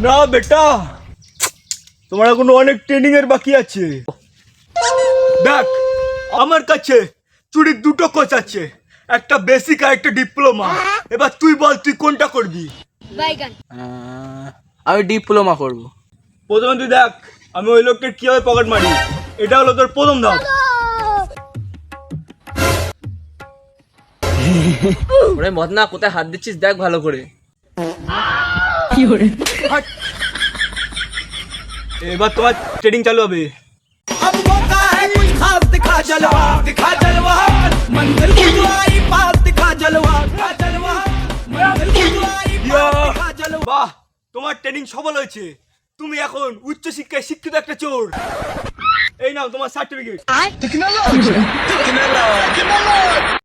না বেটা, তোমার এখনো অনেক ট্রেনিং এর বাকি আছে। দেখ, আমার কাছে চুরির দুটো কোচ আছে, একটা বেসিক আর একটা ডিপ্লোমা। এবার তুই বল, তুই কোনটা করবি? আমি ডিপ্লোমা করব। প্রথমে তুই দেখ আমি ওই লোকটার কিভাবে পকেট মারি। এটা হলো তোর প্রথম ধাপ। ওরে মদনা, কোথায় হাত দিচ্ছিস দেখ ভালো করে। হাট। এবার তোমার ট্রেনিং চালু হবে। अब मौका है कुछ खास दिखा जलवा मंजिल की दुआई पास दिखा जलवा मंजिल की दुआई पास दिखा जलवा। বাহ, তোমার ট্রেনিং সফল হয়েছে। তুমি এখন উচ্চ শিক্ষায় শিক্ষিত একটা চোর। এই নাও তোমার সার্টিফিকেট।